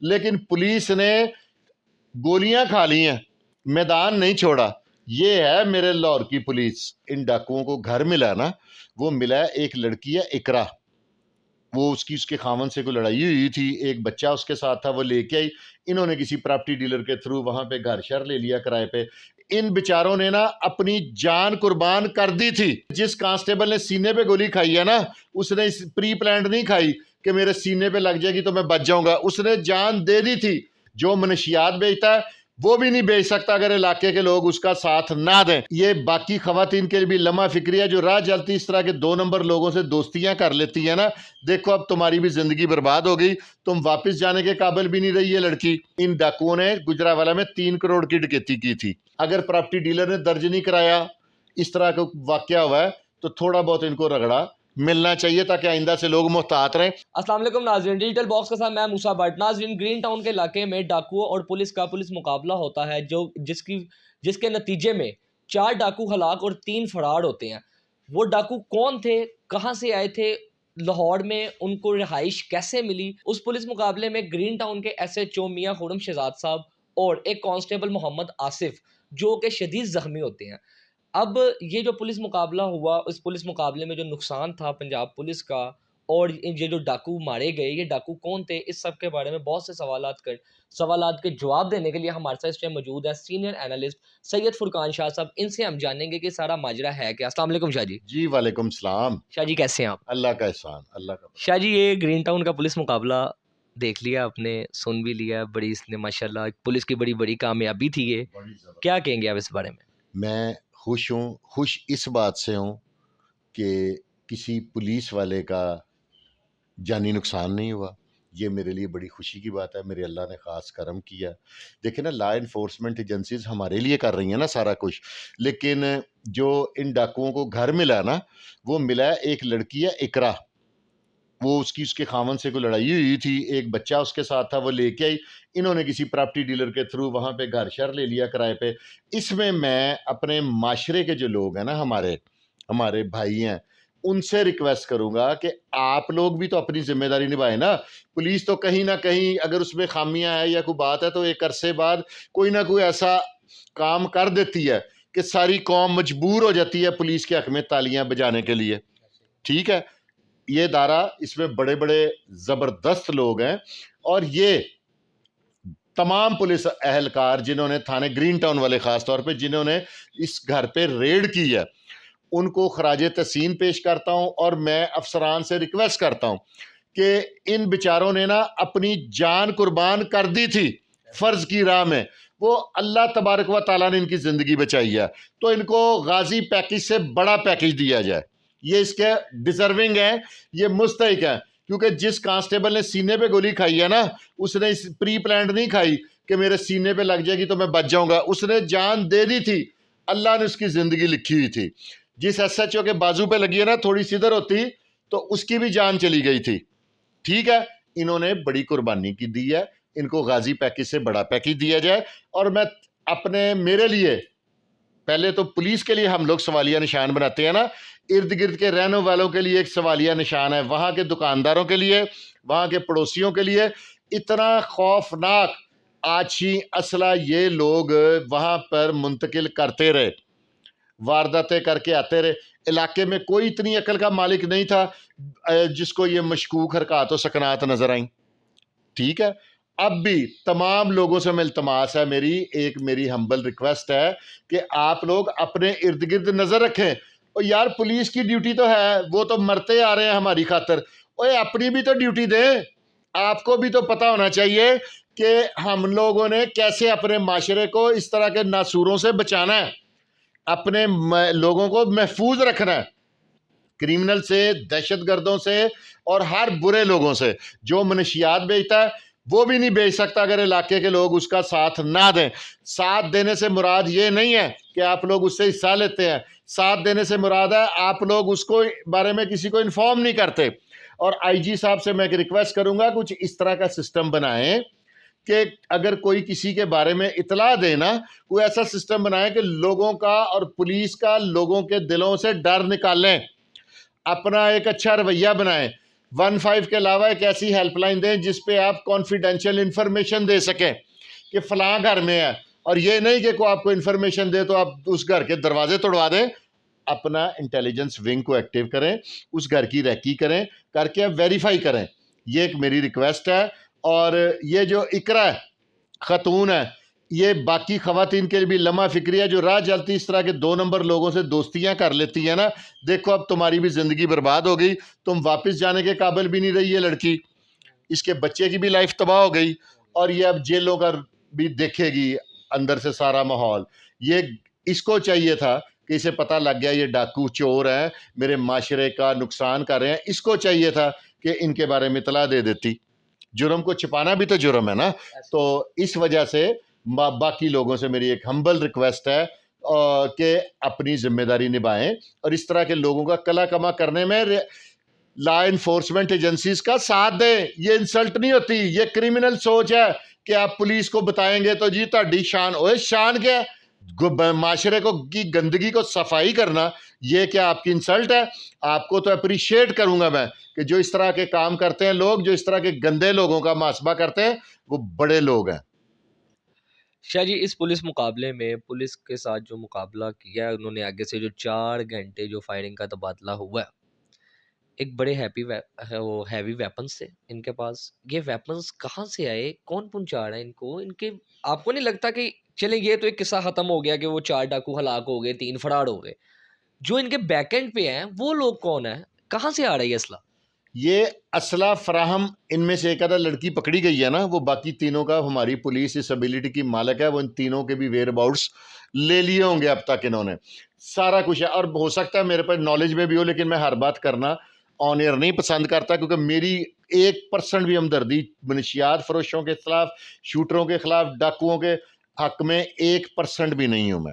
लेकिन पुलिस ने गोलियां खा ली हैं, मैदान नहीं छोड़ा। ये है मेरे लाहौर की पुलिस। इन डाकुओं को घर मिला ना, वो मिला है एक लड़की है इकरा, वो उसके खामन से कोई लड़ाई हुई थी, एक बच्चा उसके साथ था, वो लेके आई। इन्होंने किसी प्रॉपर्टी डीलर के थ्रू वहां पे घर शर ले लिया किराए पे। इन बेचारों ने ना अपनी जान कुर्बान कर दी थी। जिस कांस्टेबल ने सीने पे गोली खाई है ना, उसने प्री प्लान्ड नहीं खाई कि मेरे सीने पे लग जाएगी तो मैं बच जाऊंगा, उसने जान दे दी थी। जो मनशियात बेचता है वो भी नहीं बेच सकता अगर इलाके के लोग उसका साथ ना दें। ये बाकी खवातीन के लिए भी लम्हा फिक्री है जो राह चलती इस तरह के 2 नंबर लोगों से दोस्तियां कर लेती है ना। देखो अब तुम्हारी भी जिंदगी बर्बाद हो गई, तुम वापस जाने के काबिल भी नहीं रही ये लड़की। इन डाकुओं ने गुजरावाला में 3 करोड़ की डकैती की थी। अगर प्रॉपर्टी डीलर ने दर्ज नहीं कराया, इस तरह का वाकया हुआ है, तो थोड़ा बहुत इनको रगड़ा मिलना चाहिए ताकि आइंदा से लोग मुहतात रहें। अस्सलाम वालेकुम नाज़रीन, डिजिटल बॉक्स के साथ मैं मूसा भट्ट। नाज़रीन, ग्रीन टाउन के इलाके में डाकुओं और पुलिस का मुकाबला होता है जिसके नतीजे में 4 डाकू हलाक और 3 फरार होते हैं। वो डाकू कौन थे, कहाँ से आए थे, लाहौर में उनको रिहाइश कैसे मिली, उस पुलिस मुकाबले में ग्रीन टाउन के SHO मियां खुर्रम शहजाद साहब और एक कांस्टेबल मोहम्मद आसिफ जो कि शदीद ज़ख्मी होते हैं। अब ये जो पुलिस मुकाबला हुआ, उस पुलिस मुकाबले में जो नुकसान था पंजाब पुलिस का, और ये जो डाकू मारे गए, ये डाकू कौन थे, इस सब के बारे में बहुत से सवालात के जवाब देने के लिए हमारे साथ इस टाइम मौजूद है सीनियर एनालिस्ट सैयद फुरकान शाह साहब। इनसे हम जानेंगे कि सारा माजरा है क्या। अस्सलाम वालेकुम शाह जी। जी वालेकुम सलाम। शाह जी कैसे हैं आप? अल्लाह का एहसान, अल्लाह का। शाह जी, ये ग्रीन टाउन का पुलिस मुकाबला देख लिया आपने, सुन भी लिया, बड़ी इसने माशाल्लाह पुलिस की बड़ी बड़ी कामयाबी थी ये, क्या कहेंगे आप इस बारे में? मैं खुश हूँ, खुश इस बात से हूँ कि किसी पुलिस वाले का जानी नुकसान नहीं हुआ। ये मेरे लिए बड़ी खुशी की बात है, मेरे अल्लाह ने ख़ास करम किया। देखिए ना, लॉ इन्फोर्समेंट एजेंसीज़ हमारे लिए कर रही हैं ना सारा कुछ, लेकिन जो इन डाकुओं को घर मिला ना, वो मिला है एक लड़की है इकरा, वो उसके खामन से कोई लड़ाई हुई थी, एक बच्चा उसके साथ था, वो लेके आई। इन्होंने किसी प्रॉपर्टी डीलर के थ्रू वहाँ पे घर शर ले लिया किराए पे। इसमें मैं अपने माशरे के जो लोग हैं ना, हमारे हमारे भाई हैं, उनसे रिक्वेस्ट करूँगा कि आप लोग भी तो अपनी ज़िम्मेदारी निभाएँ ना। पुलिस तो कहीं न कहीं अगर उसमें ख़ामियाँ हैं या कोई बात है तो एक अरसे बाद कोई ना कोई ऐसा काम कर देती है कि सारी कौम मजबूर हो जाती है पुलिस के हक़ में तालियाँ बजाने के लिए। ठीक है? ये दायरा, इसमें बड़े-बड़े ज़बरदस्त लोग हैं, और ये तमाम पुलिस एहलकार जिन्होंने थाने ग्रीन टाउन वाले ख़ास तौर पे जिन्होंने इस घर पे रेड की है, उनको खराजे तहसीन पेश करता हूँ। और मैं अफसरान से रिक्वेस्ट करता हूँ कि इन बेचारों ने ना अपनी जान कुर्बान कर दी थी फ़र्ज़ की राह में, वो अल्लाह तबारक व तआला ने इनकी ज़िंदगी बचाई है, तो इनको गाज़ी पैकेज से बड़ा पैकेज दिया जाए। ये इसके डिज़र्विंग हैं, ये मुस्तहिक हैं, क्योंकि जिस कांस्टेबल ने सीने पे गोली खाई है ना, उसने इस प्री प्लान्ड नहीं खाई कि मेरे सीने पे लग जाएगी तो मैं बच जाऊंगा, उसने जान दे दी थी। अल्लाह ने उसकी ज़िंदगी लिखी हुई थी। जिस SHO के बाजू पे लगी है ना, थोड़ी सिदर होती तो उसकी भी जान चली गई थी। ठीक है, इन्होंने बड़ी कुर्बानी की दी है, इनको गाजी पैकेज से बड़ा पैकेज दिया जाए। और मैं मेरे लिए, पहले तो पुलिस के लिए हम लोग सवालिया निशान बनाते हैं ना, इर्द गिर्द के रहने वालों के लिए एक सवालिया निशान है, वहाँ के दुकानदारों के लिए, वहाँ के पड़ोसियों के लिए। इतना खौफनाक आछी असला ये लोग वहाँ पर मुंतकिल करते रहे, वारदातें करके आते रहे। इलाके में कोई इतनी अकल का मालिक नहीं था जिसको ये मशकूक हरकत व सकनात नजर आई। ठीक है, अब भी तमाम लोगों से मैं इल्तमास है, मेरी हम्बल रिक्वेस्ट है कि आप लोग अपने इर्द गिर्द नज़र रखें। और यार, पुलिस की ड्यूटी तो है, वो तो मरते आ रहे हैं हमारी खातर, ओए अपनी भी तो ड्यूटी दें। आपको भी तो पता होना चाहिए कि हम लोगों ने कैसे अपने माशरे को इस तरह के नासूरों से बचाना है, अपने लोगों को महफूज रखना है क्रिमिनल से, दहशतगर्दों से और हर बुरे लोगों से। जो मनशियात बेचता है वो भी नहीं बेच सकता अगर इलाके के लोग उसका साथ ना दें। साथ देने से मुराद ये नहीं है कि आप लोग उससे हिस्सा लेते हैं, साथ देने से मुराद है आप लोग उसको बारे में किसी को इन्फॉर्म नहीं करते। और IG साहब से मैं रिक्वेस्ट करूंगा, कुछ इस तरह का सिस्टम बनाएं कि अगर कोई किसी के बारे में इतला देना, कोई ऐसा सिस्टम बनाए कि लोगों का और पुलिस का लोगों के दिलों से डर निकालें, अपना एक अच्छा रवैया बनाएं। 15 के अलावा एक ऐसी हेल्पलाइन दें जिस पे आप कॉन्फिडेंशियल इंफॉर्मेशन दे सकें कि फलां घर में है, और ये नहीं कि कोई आपको इंफॉर्मेशन दे तो आप उस घर के दरवाजे तोड़वा दें। अपना इंटेलिजेंस विंग को एक्टिव करें, उस घर की रैकी करें, करके आप वेरीफाई करें। ये एक मेरी रिक्वेस्ट है। और ये जो इकरा है, खतून है, ये बाकी खवातीन के लिए भी लम्हा फिक्री है जो राह चलती इस तरह के 2 नंबर लोगों से दोस्तियां कर लेती हैं ना। देखो अब तुम्हारी भी ज़िंदगी बर्बाद हो गई, तुम वापस जाने के काबिल भी नहीं रही ये लड़की, इसके बच्चे की भी लाइफ तबाह हो गई, और ये अब जेलों का भी देखेगी अंदर से सारा माहौल। ये इसको चाहिए था कि इसे पता लग गया ये डाकू चोर हैं, मेरे माशरे का नुकसान कर रहे हैं, इसको चाहिए था कि इनके बारे में इतला दे देती। जुर्म को छिपाना भी तो जुर्म है ना। तो इस वजह से बाकी लोगों से मेरी एक हम्बल रिक्वेस्ट है कि अपनी जिम्मेदारी निभाएं और इस तरह के लोगों का कला कमा करने में लॉ इन्फोर्समेंट एजेंसीज का साथ दें। ये इंसल्ट नहीं होती, ये क्रिमिनल सोच है कि आप पुलिस को बताएंगे तो जी ਤੁਹਾਡੀ शान। ओए शान क्या है? माशरे को की गंदगी को सफाई करना, ये क्या आपकी इंसल्ट है? आपको तो अप्रिशिएट करूंगा मैं कि जो इस तरह के काम करते हैं लोग, जो इस तरह के गंदे लोगों का मुहासबा करते हैं, वो बड़े लोग हैं। शाह जी, इस पुलिस मुकाबले में पुलिस के साथ जो मुकाबला किया है उन्होंने, आगे से जो 4 घंटे जो फायरिंग का तबादला हुआ है, एक बड़े वो हैवी वेपन्स थे इनके पास। ये वेपन्स कहाँ से आए? कौन पहुँचा रहा है इनको? इनके आपको नहीं लगता कि चलें ये तो एक किस्सा ख़त्म हो गया कि वो 4 डाकू हलाक हो गए, 3 फरार हो गए। जो इनके बैकएंड पे हैं वो लोग कौन हैं? कहाँ से आ रहा है ये असला? ये असला फराहम, इनमें से एक आधा लड़की पकड़ी गई है ना, वो बाकी तीनों का हमारी पुलिस इस एबिलिटी की मालिक है, वो इन तीनों के भी वेयर अबाउट्स ले लिए होंगे अब तक इन्होंने, सारा कुछ है। और हो सकता है मेरे पास नॉलेज में भी हो, लेकिन मैं हर बात करना ऑन एयर नहीं पसंद करता, क्योंकि मेरी 1% भी हमदर्दी मनशियात फरोशों के खिलाफ, शूटरों के खिलाफ, डाकुओं के हक में 1% भी नहीं हूँ।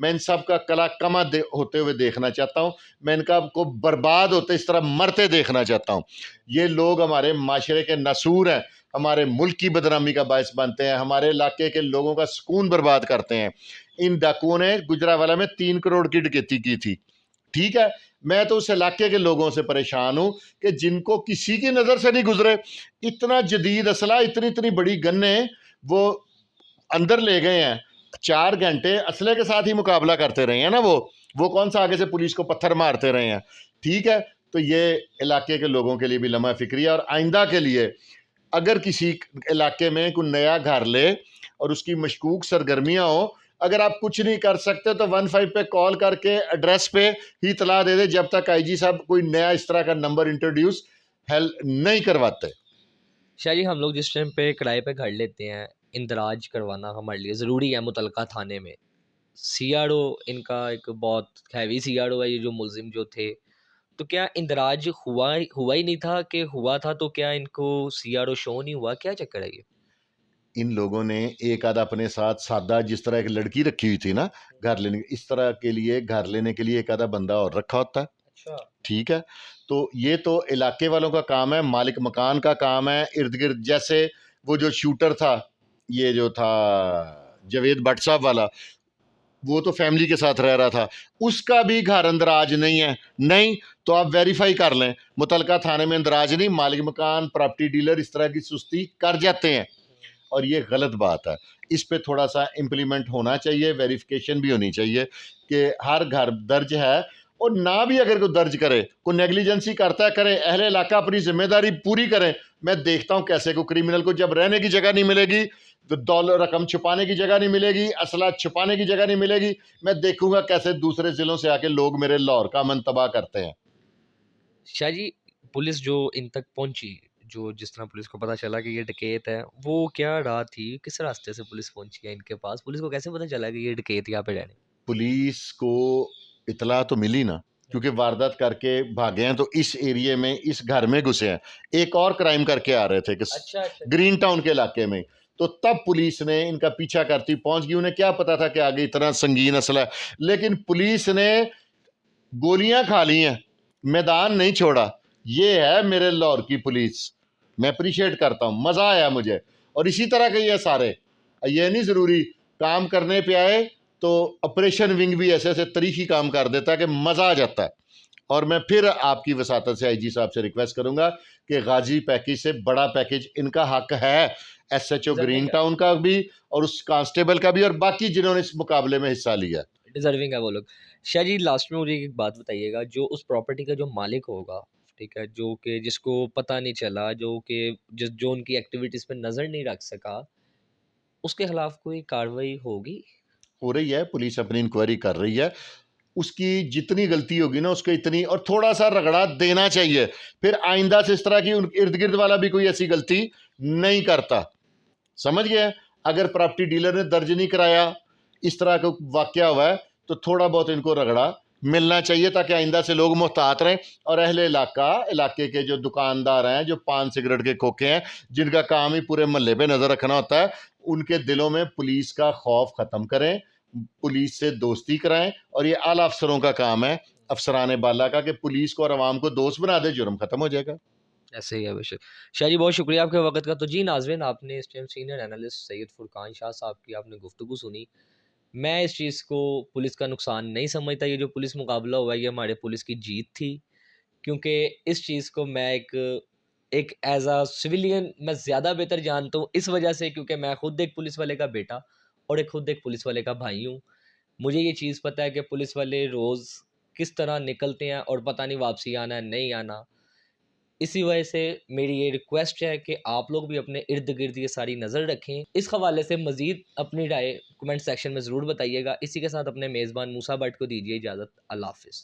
मैं इन सब का कला कमा होते हुए देखना चाहता हूँ। मैं इनका को बर्बाद होते इस तरह मरते देखना चाहता हूँ। ये लोग हमारे माशरे के नसूर हैं, हमारे मुल्क की बदनामी का बायस बनते हैं, हमारे इलाके के लोगों का सुकून बर्बाद करते हैं। इन डाकुओं ने गुजरावाला में 3 करोड़ की डकैती की थी, ठीक है। मैं तो उस इलाके के लोगों से परेशान हूँ कि जिनको किसी की नज़र से नहीं गुजरे, इतना जदीद असला, इतनी इतनी बड़ी गन्ने वो अंदर ले गए हैं। 4 घंटे असले के साथ ही मुकाबला करते रहे हैं ना, वो कौन सा आगे से पुलिस को पत्थर मारते रहे हैं, ठीक है। तो ये इलाके के लोगों के लिए भी लम्हा फिक्री है। और आइंदा के लिए अगर किसी इलाके में कोई नया घर ले और उसकी मशकूक सरगर्मियाँ हो, अगर आप कुछ नहीं कर सकते तो 15 पे कॉल करके एड्रेस पे ही इतला दे दे, जब तक आईजी साहब कोई नया इस तरह का नंबर इंट्रोड्यूस नहीं करवाते। शाह जी, हम लोग जिस टाइम पे किराए पे घर लेते हैं, इंदराज करवाना हमारे लिए ज़रूरी है मुतलका थाने में। सीआरओ इनका एक बहुत हैवी सीआरओ है, ये जो मुलजिम जो थे। तो क्या इंदराज हुआ ही नहीं था? कि हुआ था तो क्या इनको सीआरओ शो नहीं हुआ? क्या चक्कर है ये? इन लोगों ने एक आधा अपने साथ सादा, जिस तरह एक लड़की रखी हुई थी ना घर लेने, इस तरह के लिए घर लेने के लिए एक आधा बंदा और रखा होता है, अच्छा। ठीक है। तो ये तो इलाके वालों का काम है, मालिक मकान का काम है। इर्द गिर्द जैसे वो जो शूटर था, ये जो था जावेद भट्ट साहब वाला, वो तो फैमिली के साथ रह रहा था, उसका भी घर अंदराज नहीं है। नहीं तो आप वेरीफाई कर लें, मुतलका थाने में अंदराज नहीं, मालिक मकान, प्रॉपर्टी डीलर इस तरह की सुस्ती कर जाते हैं, और ये गलत बात है। इस पे थोड़ा सा इम्प्लीमेंट होना चाहिए, वेरिफिकेशन भी होनी चाहिए कि हर घर दर्ज है। और ना भी अगर कोई दर्ज करे, कोई नेग्लिजेंसी करता है, करे, अहले इलाका अपनी जिम्मेदारी पूरी करें। मैं देखता हूँ कैसे को क्रिमिनल को जब रहने की जगह नहीं मिलेगी, तो डॉलर रकम छुपाने की जगह नहीं मिलेगी, असला छुपाने की जगह नहीं मिलेगी, मैं देखूंगा कैसे दूसरे ज़िलों से आके लोग मेरे लाहौर का अमन तबाह करते हैं। शाह जी, पुलिस जो इन तक पहुंची, जो जिस तरह पुलिस को पता चला कि ये डकैत है, वो क्या राह थी? किस रास्ते से पुलिस पहुंची है इनके पास? पुलिस को कैसे पता चला कि ये डकैत यहाँ पे रहने? पुलिस को इतला तो मिली ना, क्योंकि वारदात करके भागे हैं तो इस एरिया में, इस घर में घुसे हैं, एक और क्राइम करके आ रहे थे कि अच्छा। ग्रीन टाउन के इलाके में। तो तब पुलिस ने इनका पीछा करती पहुंच गई। उन्हें क्या पता था कि आगे इतना संगीन असला है, लेकिन पुलिस ने गोलियां खा ली हैं, मैदान नहीं छोड़ा। ये है मेरे लाहौर की पुलिस, मैं अप्रिशिएट करता हूँ, मज़ा आया मुझे। और इसी तरह के ये सारे, ये नहीं ज़रूरी काम करने पे आए तो ऑपरेशन विंग भी ऐसे ऐसे तरीके काम कर देता है कि मज़ा आ जाता है। और मैं फिर आपकी वसातत से आईजी साहब से रिक्वेस्ट करूंगा कि गाजी पैकेज से बड़ा पैकेज इनका हक है, एसएचओ ग्रीन टाउन का भी और उस कांस्टेबल का भी और बाकी जिन्होंने इस मुकाबले में हिस्सा लिया। डिजर्विंग है वो लोग। शाह जी लास्ट में मुझे एक बात बताइएगा, जो उस प्रॉपर्टी का जो मालिक होगा, ठीक है, जो कि जिसको पता नहीं चला, जो कि जो उनकी एक्टिविटीज पे नजर नहीं रख सका, उसके खिलाफ कोई कार्रवाई होगी? हो रही है, पुलिस अपनी इंक्वायरी कर रही है, उसकी जितनी गलती होगी ना उसको इतनी और थोड़ा सा रगड़ा देना चाहिए, फिर आइंदा से इस तरह की इर्द गिर्द वाला भी कोई ऐसी गलती नहीं करता। समझ गए? अगर प्रॉपर्टी डीलर ने दर्ज नहीं कराया, इस तरह का वाकया हुआ है, तो थोड़ा बहुत इनको रगड़ा मिलना चाहिए ताकि आइंदा से लोग मुहतात रहें। और अहले इलाके के जो दुकानदार हैं, जो पान सिगरेट के खोखे हैं, जिनका काम ही पूरे मोहल्ले पे नज़र रखना होता है, उनके दिलों में पुलिस का खौफ ख़त्म करें, पुलिस से दोस्ती कराएं। और ये आला अफसरों का काम है, अफसरान बाला का, कि पुलिस को और आवाम को दोस्त बना दे, जुर्म ख़त्म हो जाएगा। ऐसे ही है बेशक। शाह जी बहुत शुक्रिया आपके वक्त का। तो जी नाज़रीन, आपने इस time senior analyst Syed Furqan Shah साहब की आपने गुफ्तगू सुनी। मैं इस चीज़ को पुलिस का नुकसान नहीं समझता, ये जो पुलिस मुकाबला हुआ है ये हमारे पुलिस की जीत थी, क्योंकि इस चीज़ को मैं एक एक एज अ सिविलियन मैं ज़्यादा बेहतर जानता हूँ इस वजह से, क्योंकि मैं खुद एक पुलिस वाले का बेटा और खुद एक पुलिस वाले का भाई हूँ। मुझे ये चीज़ पता है कि पुलिस वाले रोज़ किस तरह निकलते हैं और पता नहीं वापसी आना है नहीं आना। इसी वजह से मेरी ये रिक्वेस्ट है कि आप लोग भी अपने इर्द गिर्द ये सारी नज़र रखें। इस हवाले से मज़ीद अपनी राय कमेंट सेक्शन में ज़रूर बताइएगा। इसी के साथ अपने मेज़बान मूसा भट्ट को दीजिए इजाज़त। अल्लाह हाफ़िज़।